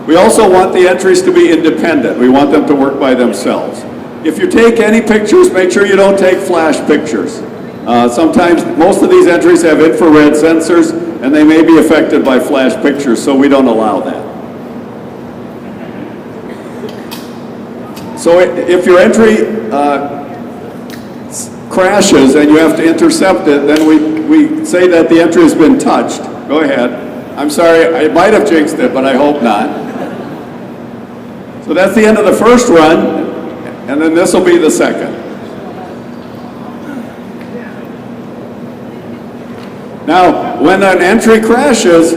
We also want the entries to be independent. We want them to work by themselves. If you take any pictures, make sure you don't take flash pictures. Sometimes, most of these entries have infrared sensors, and they may be affected by flash pictures, so we don't allow that. So if your entry crashes and you have to intercept it, then we say that the entry has been touched. Go ahead. I'm sorry, I might have jinxed it, but I hope not. So that's the end of the first run, and then this will be the second. Now, when an entry crashes,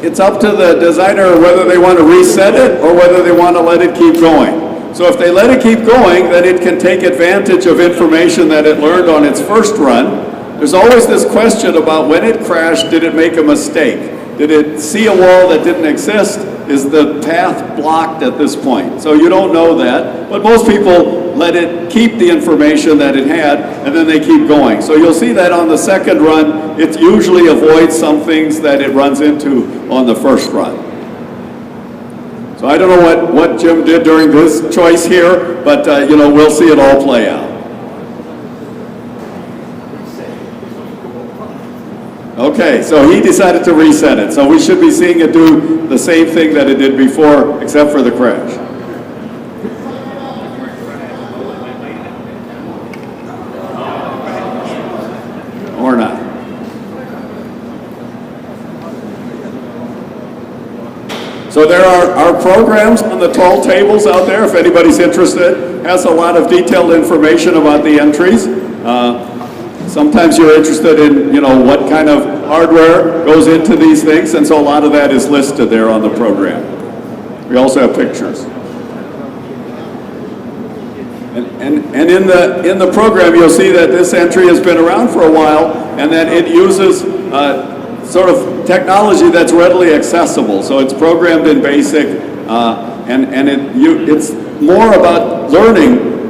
it's up to the designer whether they want to reset it or whether they want to let it keep going. So if they let it keep going, then it can take advantage of information that it learned on its first run. There's always this question about when it crashed, did it make a mistake? Did it see a wall that didn't exist? Is the path blocked at this point? So you don't know that, but most people let it keep the information that it had, and then they keep going. So you'll see that on the second run, it usually avoids some things that it runs into on the first run. So I don't know what Jim did during this choice here, but we'll see it all play out. Okay, so he decided to reset it. So we should be seeing it do the same thing that it did before, except for the crash. Or not. So there are programs on the tall tables out there, if anybody's interested. Has a lot of detailed information about the entries. Sometimes you're interested in, what kind of hardware goes into these things, and so a lot of that is listed there on the program. We also have pictures. And in the program, you'll see that this entry has been around for a while, and that it uses sort of technology that's readily accessible. So it's programmed in BASIC, and it's more about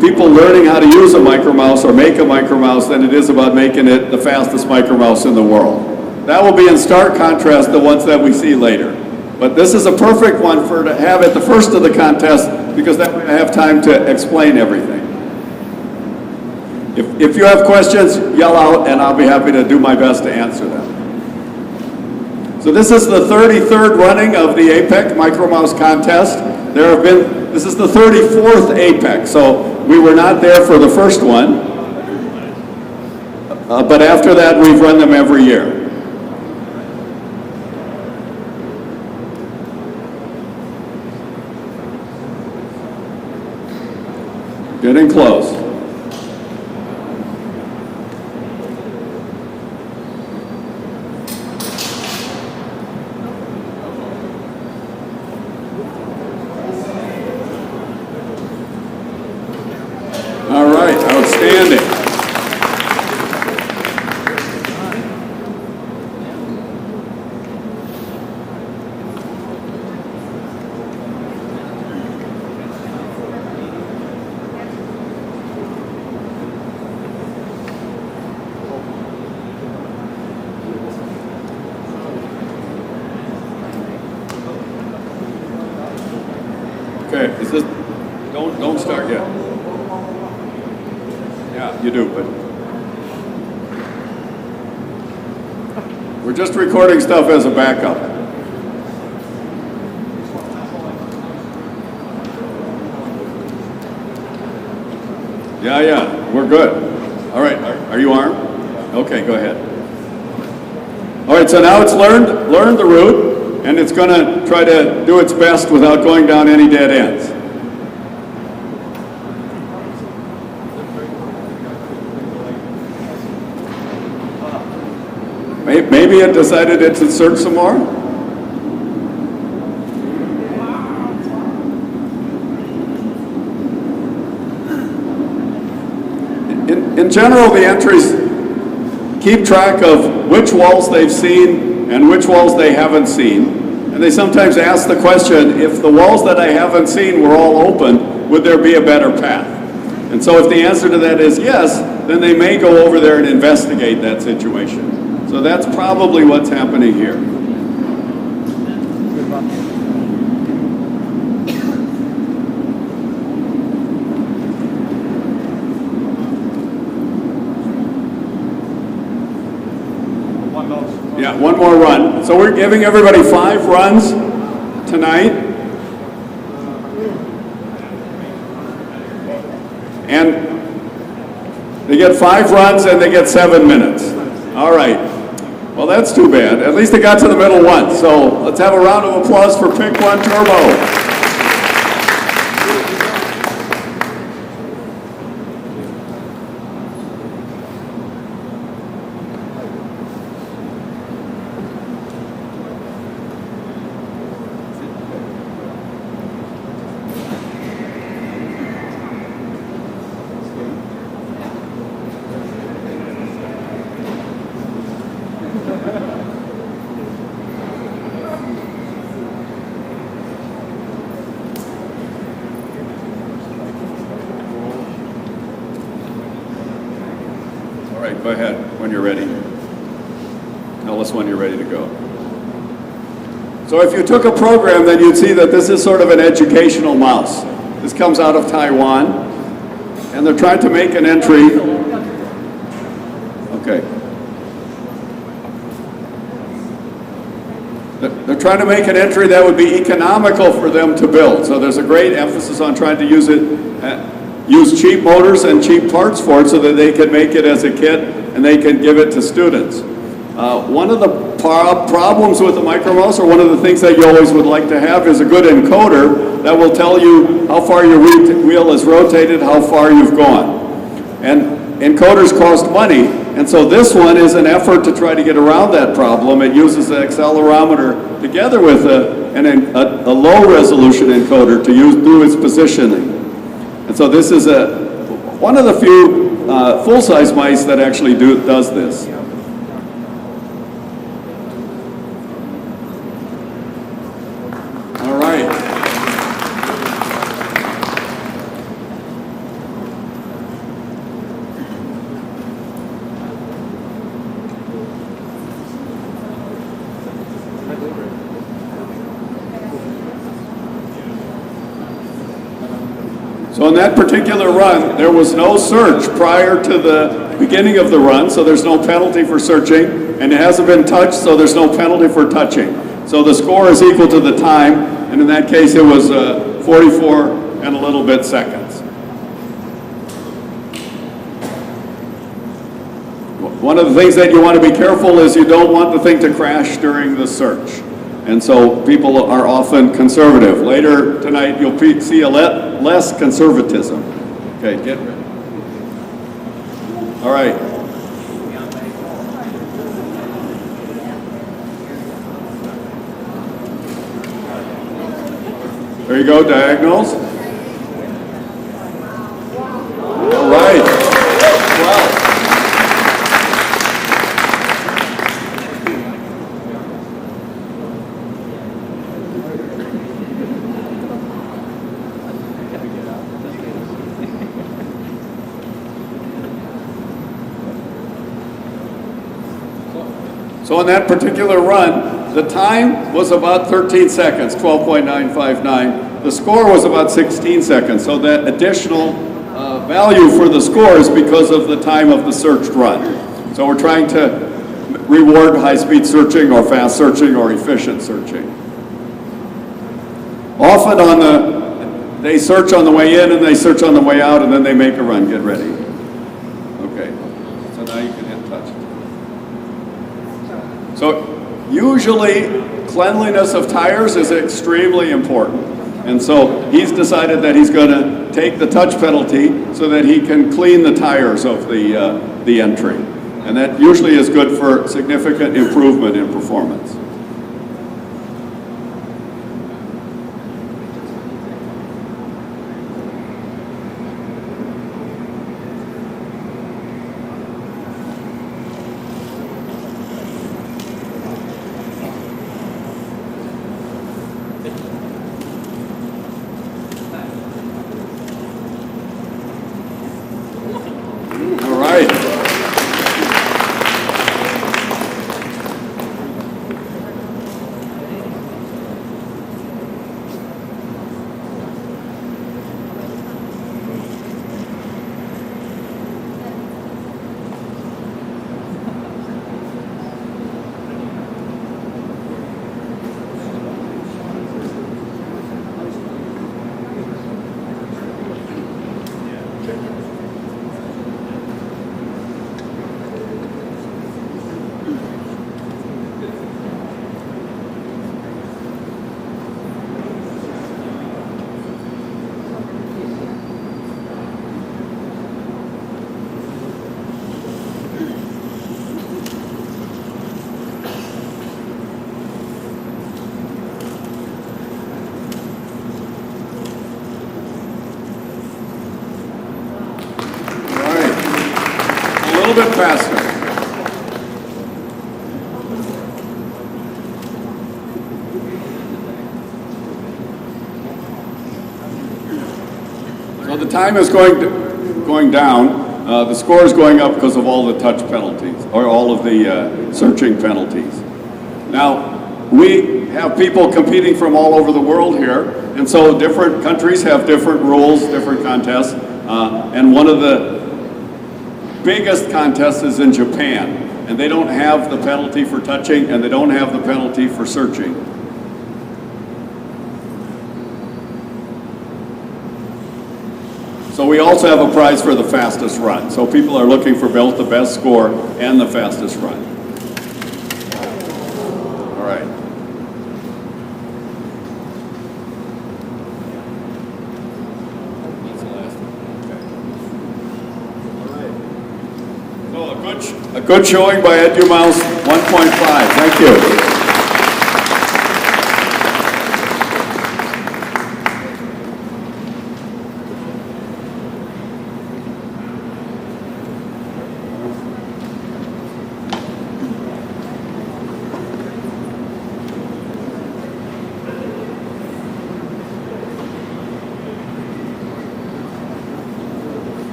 people learning how to use a Micromouse or make a Micromouse than it is about making it the fastest Micromouse in the world. That will be in stark contrast to the ones that we see later. But this is a perfect one to have at the first of the contest, because that way I have time to explain everything. If you have questions, yell out and I'll be happy to do my best to answer them. So this is the 33rd running of the APEC Micromouse contest. This is the 34th APEC, so we were not there for the first one, but after that we've run them every year. Getting close. All right, outstanding. Okay, is this, don't start yet. Yeah, you do, but we're just recording stuff as a backup. Yeah, we're good. All right, are you armed? Okay, go ahead. All right, so now it's learned the route, and it's going to try to do its best without going down any dead ends. Maybe it decided it to search some more? In general, the entries keep track of which walls they've seen and which walls they haven't seen. And they sometimes ask the question, if the walls that I haven't seen were all open, would there be a better path? And so if the answer to that is yes, then they may go over there and investigate that situation. So that's probably what's happening here. So we're giving everybody 5 runs tonight. And they get 5 runs and they get 7 minutes. All right. Well, that's too bad. At least they got to the middle once. So let's have a round of applause for Pick 1 Turbo. All right, go ahead when you're ready. Tell us when you're ready to go. So if you took a program, then you'd see that this is sort of an educational mouse. This comes out of Taiwan, and they're trying to make an entry. Okay. They're trying to make an entry that would be economical for them to build. So there's a great emphasis on trying to use cheap motors and cheap parts for it so that they can make it as a kit and they can give it to students. One of the problems with the Micromouse, or one of the things that you always would like to have, is a good encoder that will tell you how far your wheel is rotated, how far you've gone. And encoders cost money, and so this one is an effort to try to get around that problem. It uses the accelerometer together with a low resolution encoder to do its positioning. And so this is one of the few full-size mice that actually does this. All right. So in that particular run, there was no search prior to the beginning of the run, so there's no penalty for searching, and it hasn't been touched, so there's no penalty for touching. So the score is equal to the time, and in that case it was 44 and a little bit seconds. One of the things that you want to be careful is you don't want the thing to crash during the search. And so people are often conservative. Later tonight, you'll see a less conservatism. Okay, get ready. All right. There you go, diagonals. All right. Wow. So in that particular run, the time was about 13 seconds, 12.959. The score was about 16 seconds. So that additional value for the score is because of the time of the searched run. So we're trying to reward high-speed searching or fast searching or efficient searching. Often they search on the way in and they search on the way out and then they make a run. Get ready. Okay, so now you can hit touch. So usually cleanliness of tires is extremely important. And so he's decided that he's going to take the touch penalty so that he can clean the tires of the entry. And that usually is good for significant improvement in performance. bit faster. So the time is going down. The score is going up because of all the touch penalties, or all of the searching penalties. Now, we have people competing from all over the world here, and so different countries have different rules, different contests, and one of the biggest contests is in Japan, and they don't have the penalty for touching, and they don't have the penalty for searching. So we also have a prize for the fastest run. So people are looking for both the best score and the fastest run. All right. That's the last one. Okay. All right. So a good showing by Micromouse, 1.5. Thank you.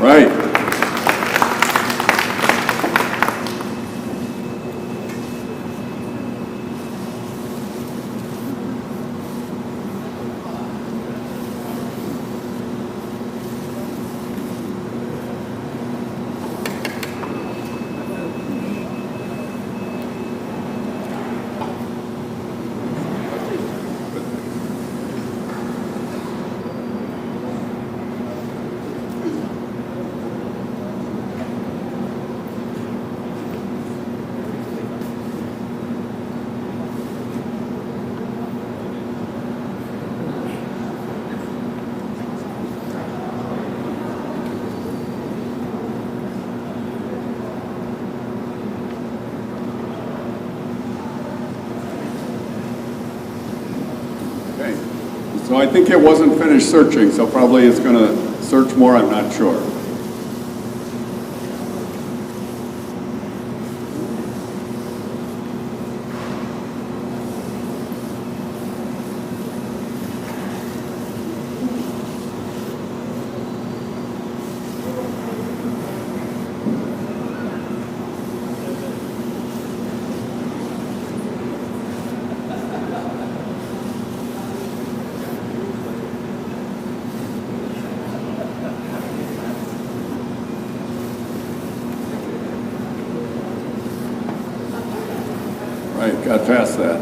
Right. So I think it wasn't finished searching, so probably it's going to search more, I'm not sure. Right, got past that.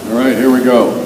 All right, here we go.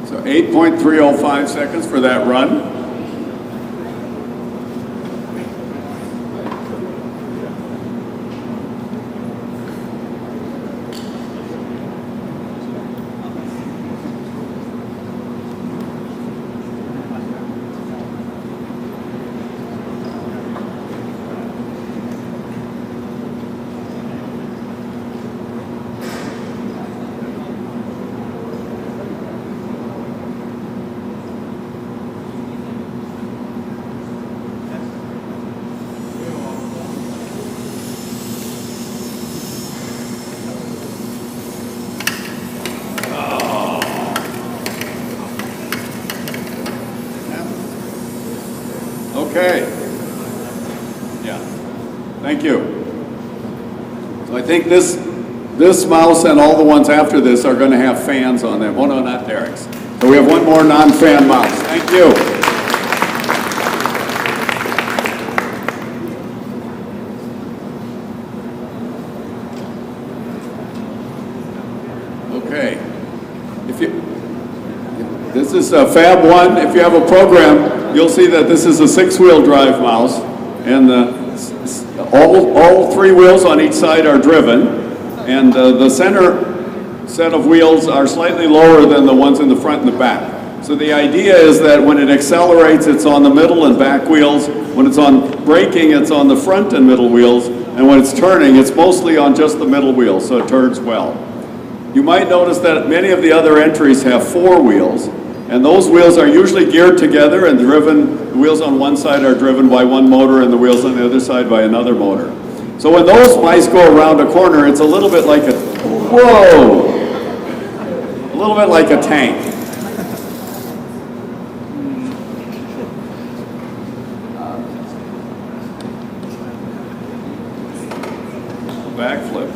So 8.305 seconds for that run. Okay. Yeah. Thank you. So I think this mouse and all the ones after this are going to have fans on them. Oh no, not Derek's. So we have one more non-fan mouse. Thank you. Okay. This is a Fab 1. If you have a program, you'll see that this is a 6-wheel drive mouse, and all 3 wheels on each side are driven, and the center set of wheels are slightly lower than the ones in the front and the back. So the idea is that when it accelerates, it's on the middle and back wheels. When it's on braking, it's on the front and middle wheels, and when it's turning, it's mostly on just the middle wheels, so it turns well. You might notice that many of the other entries have 4 wheels, and those wheels are usually geared together and driven. The wheels on one side are driven by one motor and the wheels on the other side by another motor. So when those mice go around a corner, it's a little bit like a, whoa! A little bit like a tank. Backflip.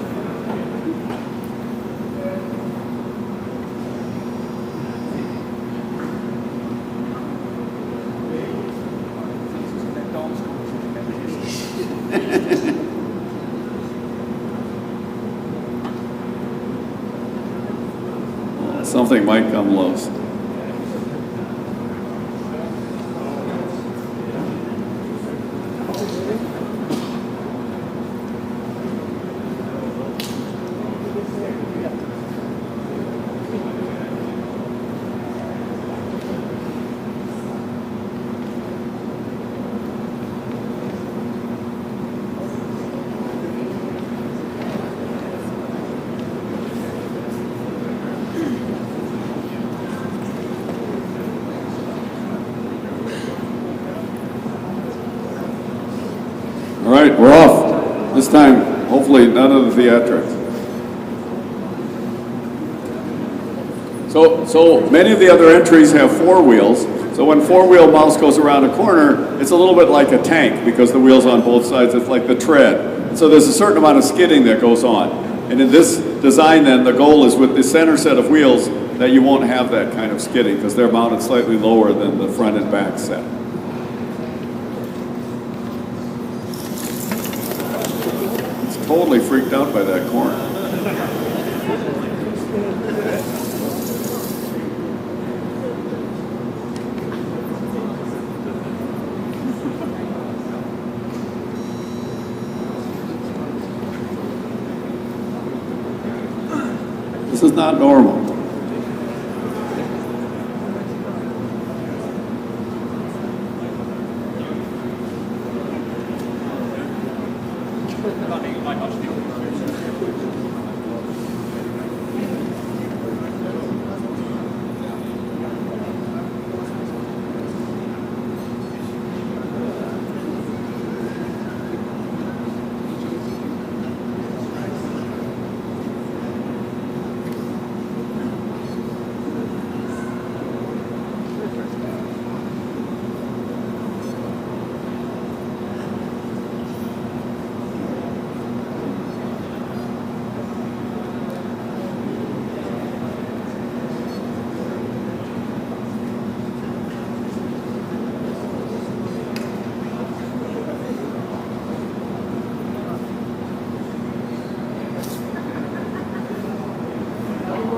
Something might come loose. All right, we're off. This time, hopefully, none of the theatrics. So many of the other entries have 4 wheels. So when 4-wheel mouse goes around a corner, it's a little bit like a tank because the wheels on both sides, it's like the tread. So there's a certain amount of skidding that goes on. And in this design then, the goal is with the center set of wheels that you won't have that kind of skidding because they're mounted slightly lower than the front and back set. Totally freaked out by that corner. This is not normal.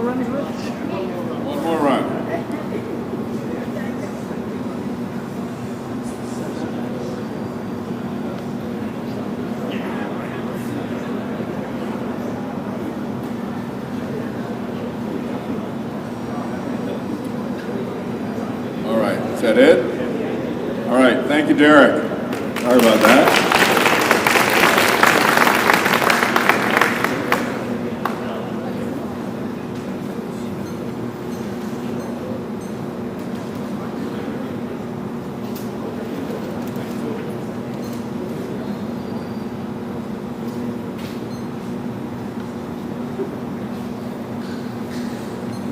One more run. All right, is that it? All right, thank you, Derek. Sorry about that.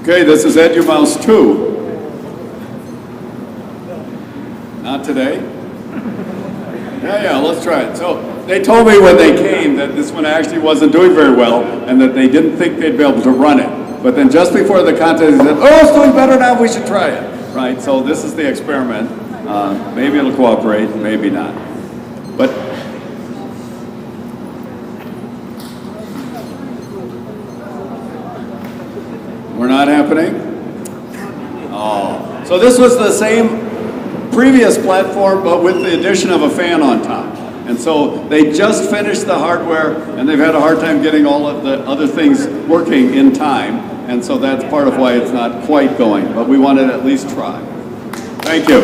Okay, this is EduMouse 2. Not today. Yeah, let's try it. So they told me when they came that this one actually wasn't doing very well and that they didn't think they'd be able to run it. But then just before the contest, they said, oh, it's doing better now, we should try it. Right, so this is the experiment. Maybe it'll cooperate, maybe not. But we're not happening? Oh, so this was the same previous platform, but with the addition of a fan on top. And so they just finished the hardware, and they've had a hard time getting all of the other things working in time. And so that's part of why it's not quite going, but we wanted to at least try. Thank you.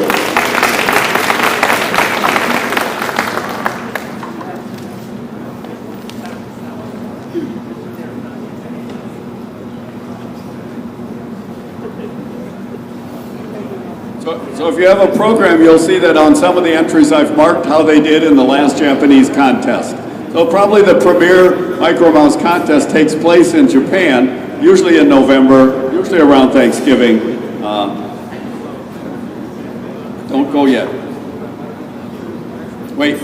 So if you have a program, you'll see that on some of the entries I've marked how they did in the last Japanese contest. So probably the premier Micromouse contest takes place in Japan, usually in November, usually around Thanksgiving. Don't go yet. Wait.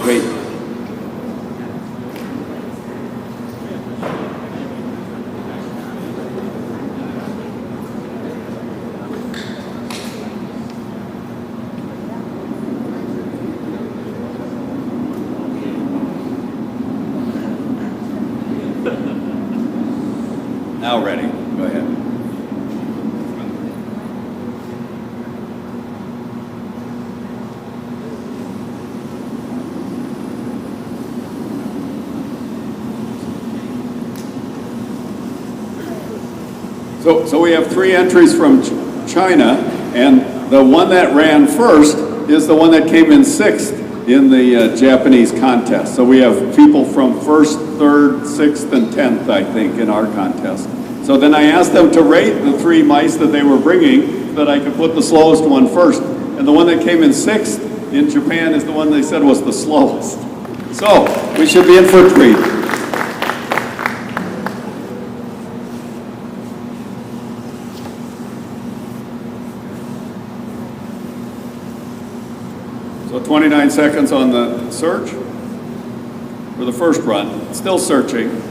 Now ready. Go ahead. So we have 3 entries from China, and the one that ran first is the one that came in 6th in the Japanese contest. So we have people from 1st, 3rd, 6th, and 10th, I think, in our contest. So then I asked them to rate the 3 mice that they were bringing so that I could put the slowest one first. And the one that came in 6th in Japan is the one they said was the slowest. So we should be in for a treat. So 29 seconds on the search for the first run. Still searching.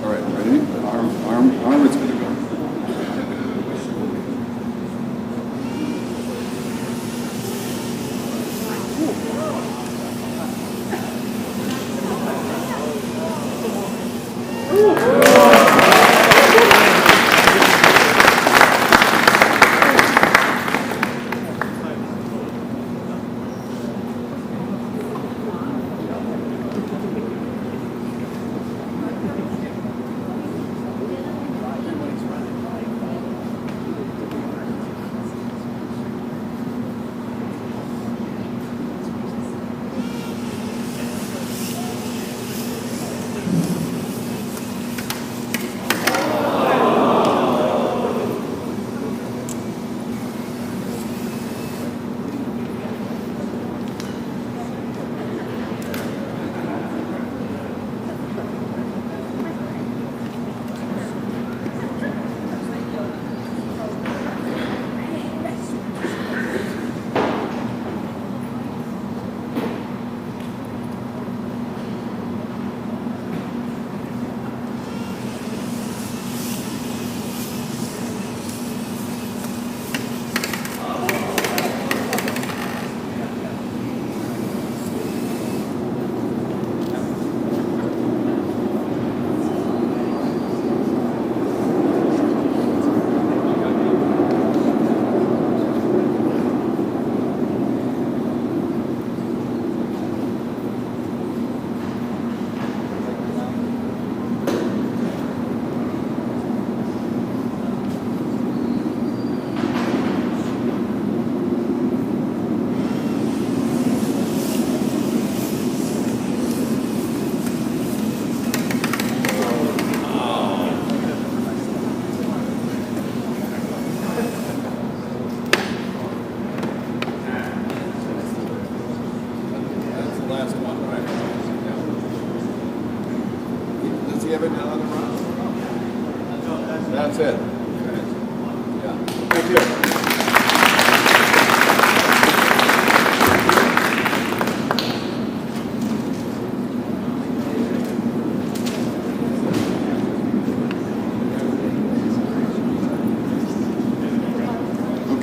All right, ready? Arm, it's going to go.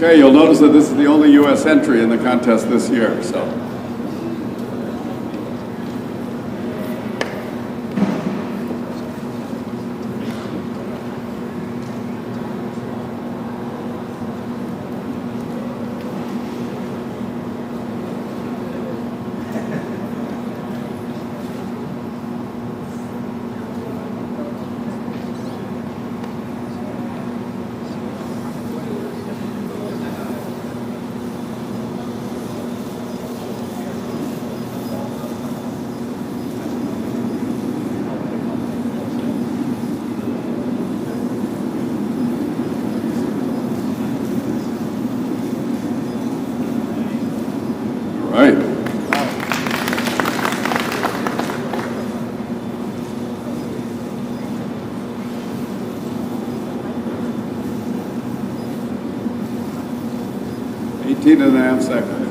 Okay, you'll notice that this is the only U.S. entry in the contest this year, so. Right. Eighteen and a half seconds.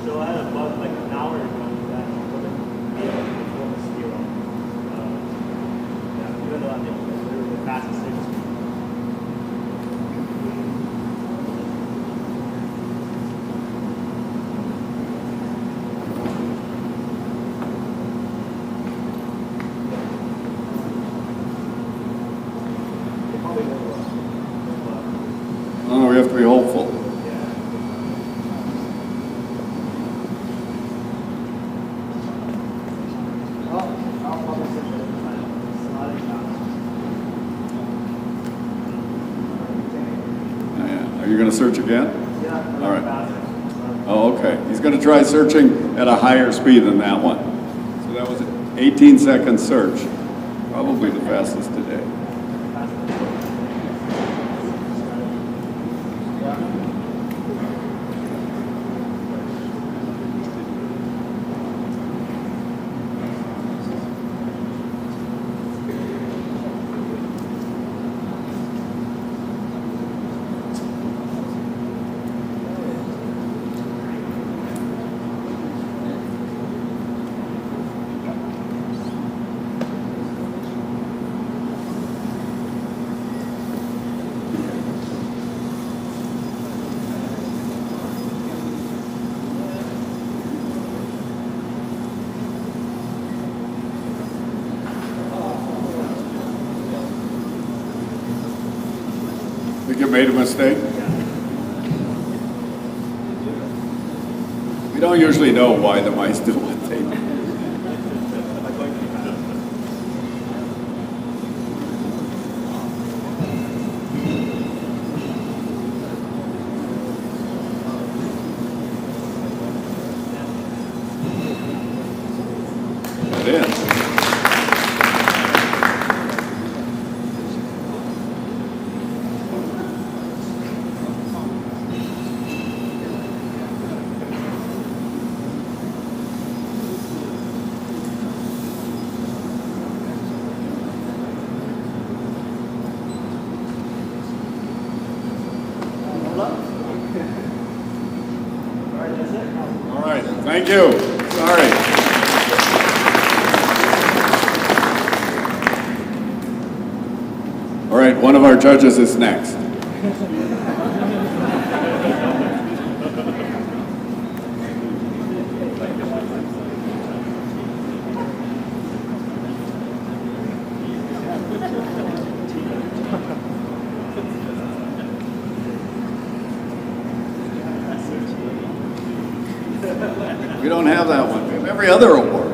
So I had about like an hour ago that performance zero. Yeah, even though I think literally the fastest stage speed. Oh, we have to be hopeful. Are you going to search again? Yeah. All right. Oh, okay. He's going to try searching at a higher speed than that one. So that was an 18-second search. Probably the fastest today. Think you made a mistake? We don't usually know why the mice do what they do. It is. All right, thank you. Sorry. All right, one of our judges is next. We don't have that one. We have every other award.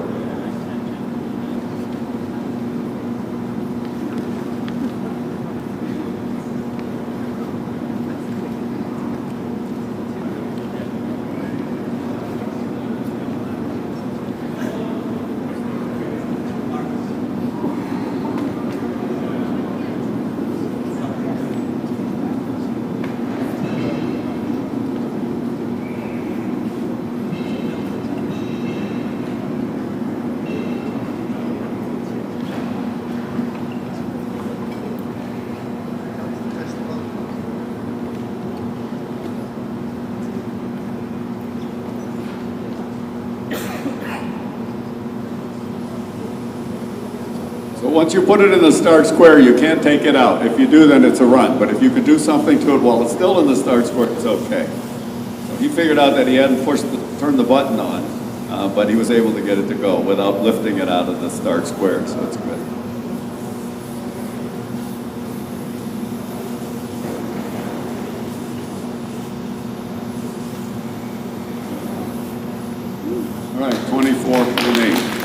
once you put it in the start square, you can't take it out. If you do, then it's a run. But if you can do something to it while it's still in the start square, it's okay. So he figured out that he hadn't turned the button on, but he was able to get it to go without lifting it out of the start square, so it's good. All right, 24.8.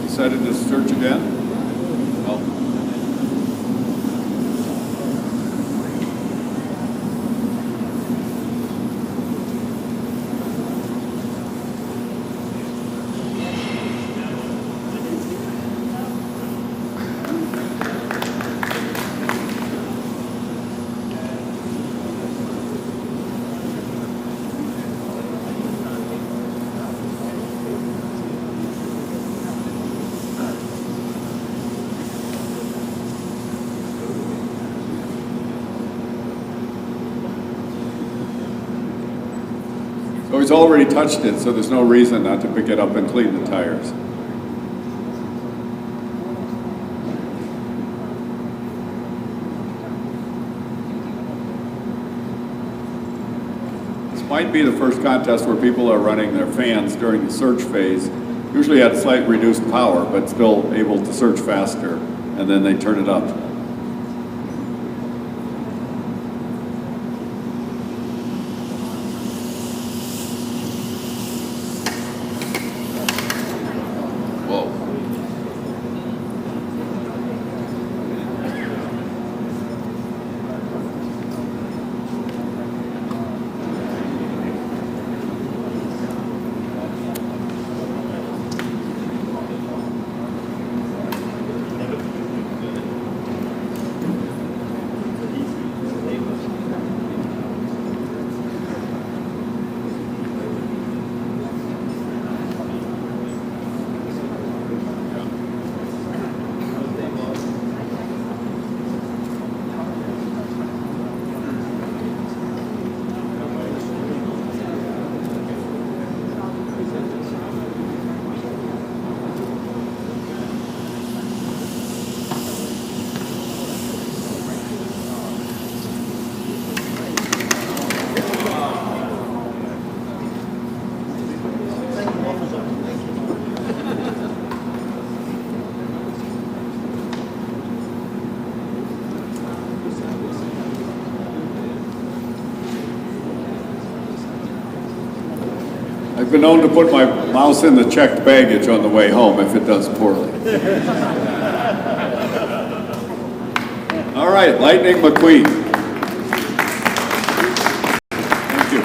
Decided to search again? No. So he's already touched it, so there's no reason not to pick it up and clean the tires. This might be the first contest where people are running their fans during the search phase, usually at slight reduced power, but still able to search faster, and then they turn it up. I've been known to put my mouse in the checked baggage on the way home if it does poorly. All right, Lightning McQueen. Thank you.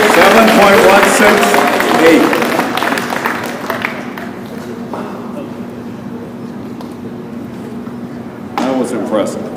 7.168. That was impressive.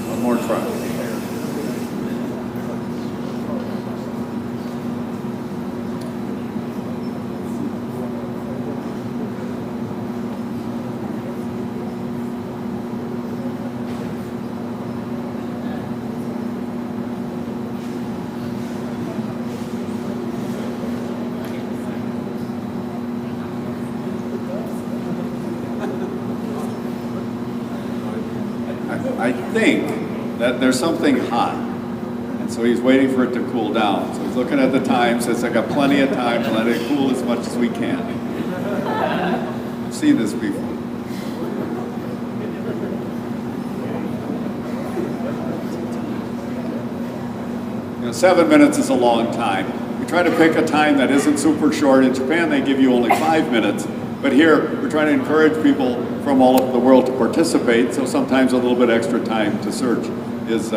One more try. I think that there's something hot, and so he's waiting for it to cool down. So he's looking at the time, says, I got plenty of time to let it cool as much as we can. I've seen this before. You know, 7 minutes is a long time. We try to pick a time that isn't super short. In Japan, they give you only 5 minutes. But here, we're trying to encourage people from all over the world to participate, so sometimes a little bit extra time to search is,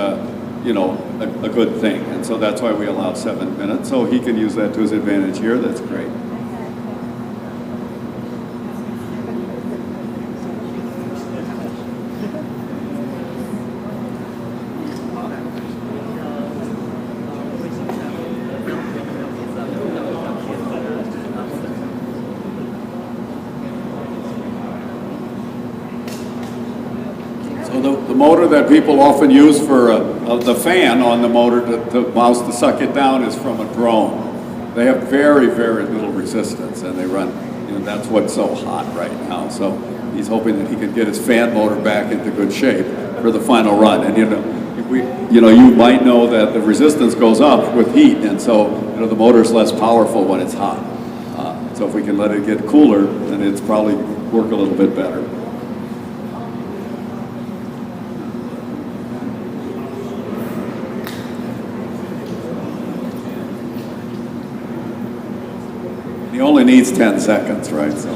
you know, a good thing. And so that's why we allow 7 minutes. So he can use that to his advantage here. That's great. So the motor that people often use for the fan on the motor to mouse to suck it down is from a drone. They have very, very little resistance, and they run, you know, that's what's so hot right now. So he's hoping that he can get his fan motor back into good shape for the final run. And you might know that the resistance goes up with heat, and so the motor's less powerful when it's hot. So if we can let it get cooler, then it's probably work a little bit better. He only needs 10 seconds, right? So.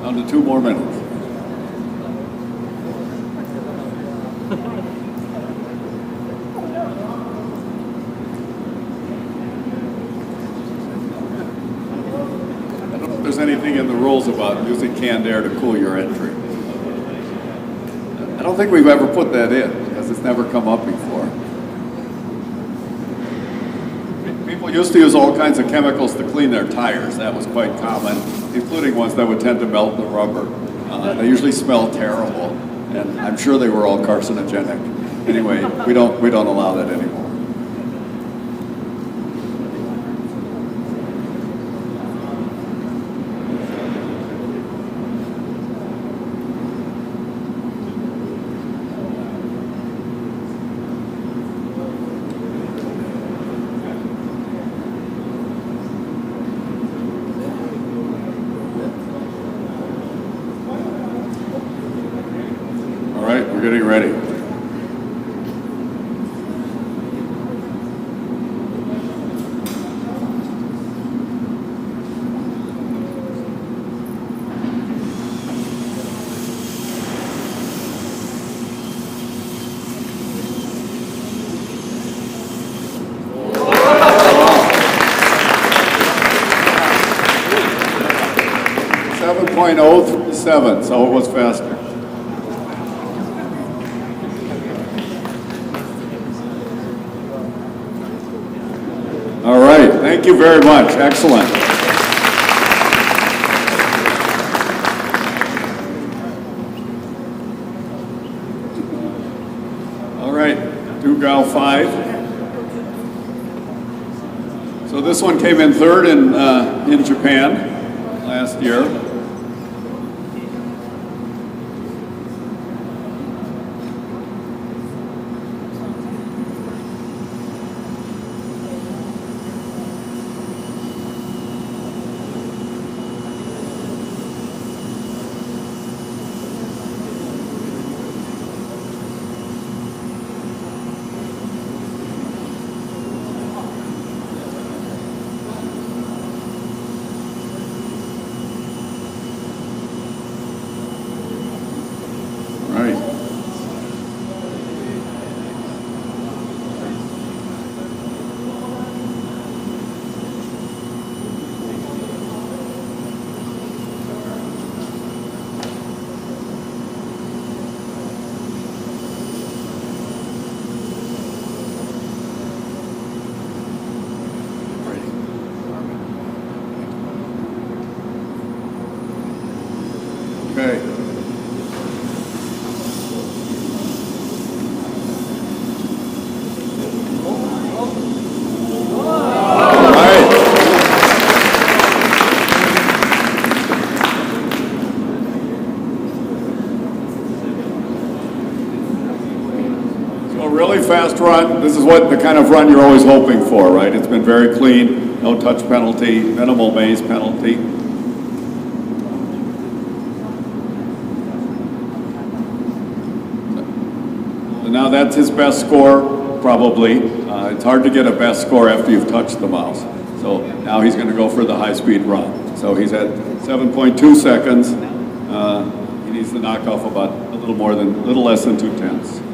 Down to 2 more minutes. I don't know if there's anything in the rules about using canned air to cool your entry. I don't think we've ever put that in because it's never come up before. People used to use all kinds of chemicals to clean their tires. That was quite common, including ones that would tend to melt the rubber. They usually smell terrible, and I'm sure they were all carcinogenic. Anyway, we don't allow that anymore. All right, we're getting ready. 7.07, so it was faster. All right, thank you very much. Excellent. All right, Dugal 5. So this one came in third in Japan last year. Right. Okay. Really fast run. This is what the kind of run you're always hoping for, right? It's been very clean, no touch penalty, minimal maze penalty. And now that's his best score, probably. It's hard to get a best score after you've touched the mouse. So now he's going to go for the high-speed run. So he's at 7.2 seconds. He needs to knock off about a little less than 2/10.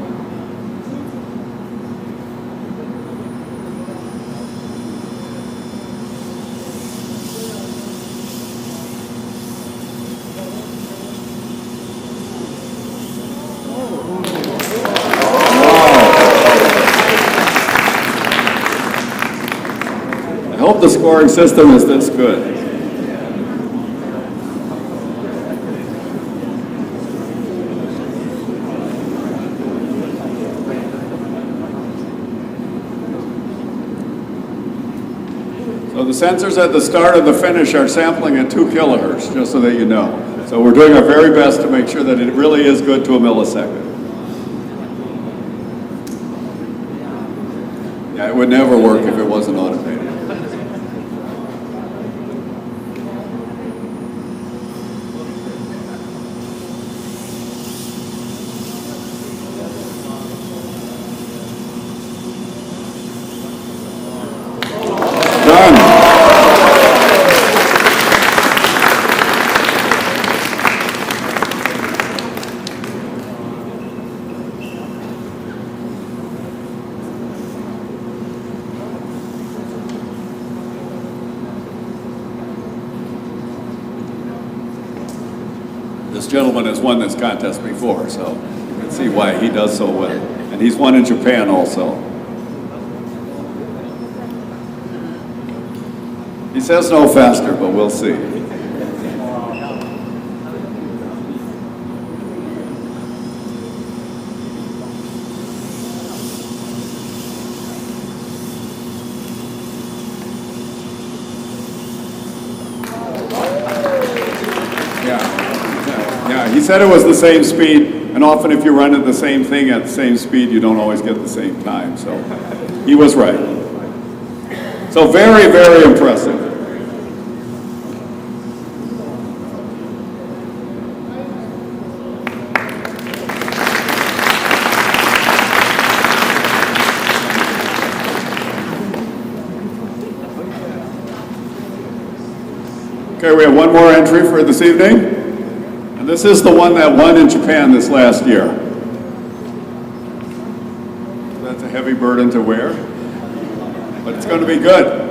I hope the scoring system is this good. So the sensors at the start and the finish are sampling at 2 kilohertz, just so that you know. So we're doing our very best to make sure that it really is good to a millisecond. Yeah, it would never work if it wasn't automated. This gentleman has won this contest before, so you can see why he does so well. And he's won in Japan also. He says no faster, but we'll see. Yeah, he said it was the same speed, and often if you run at the same thing at the same speed, you don't always get the same time, so he was right. So very, very impressive. Okay, we have one more entry for this evening. And this is the one that won in Japan this last year. That's a heavy burden to wear, but it's going to be good.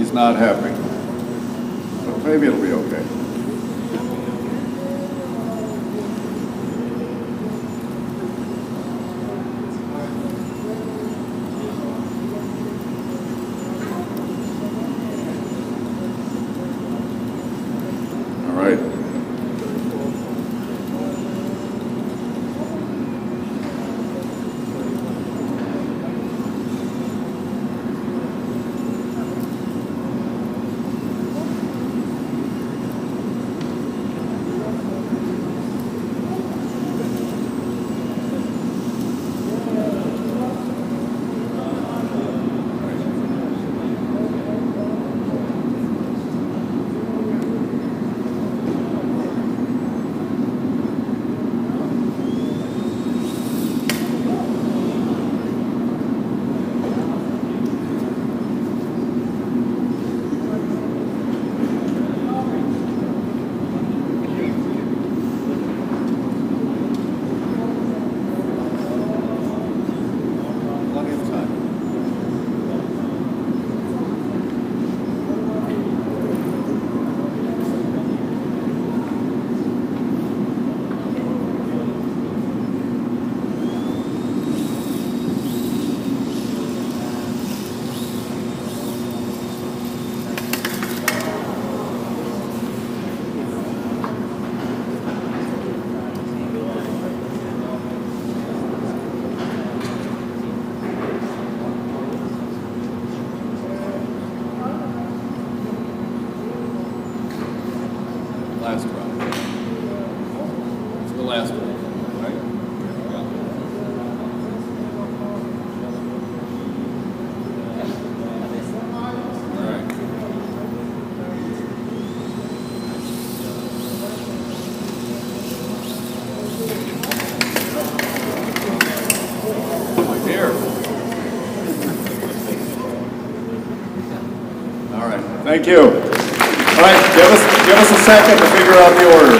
he's not happy. But maybe it'll be okay. All right. Plenty of time. Last round. It's the last one, right? All right. Oh dear. All right. Thank you. All right, give us a second to figure out the order.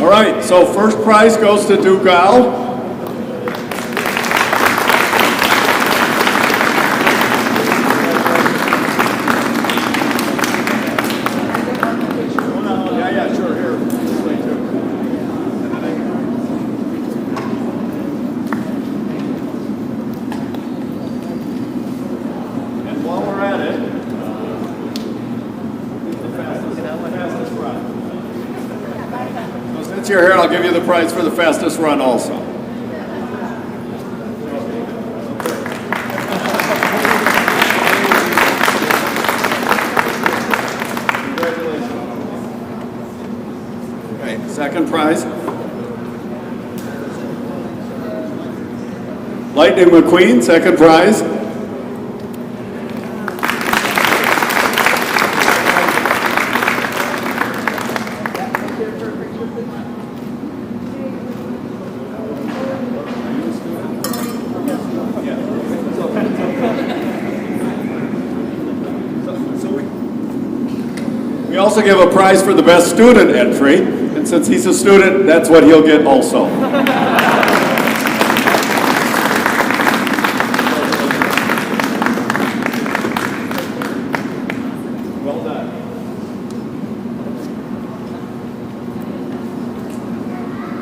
All right, so first prize goes to Dugal. Yeah, sure, here. This way too. And while we're at it, the fastest run. So since you're here, I'll give you the prize for the fastest run also. Okay, second prize. Lightning McQueen, second prize. We also give a prize for the best student entry, and since he's a student, that's what he'll get also. Well done.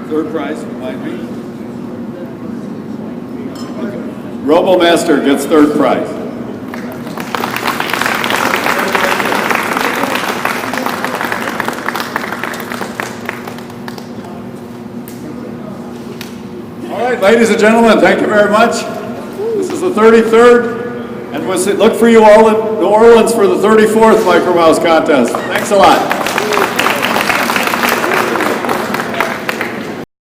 Third prize, remind me. Okay. RoboMaster gets third prize. All right, ladies and gentlemen, thank you very much. This is the 33rd, and we'll look for you all in New Orleans for the 34th Micromouse contest. Thanks a lot.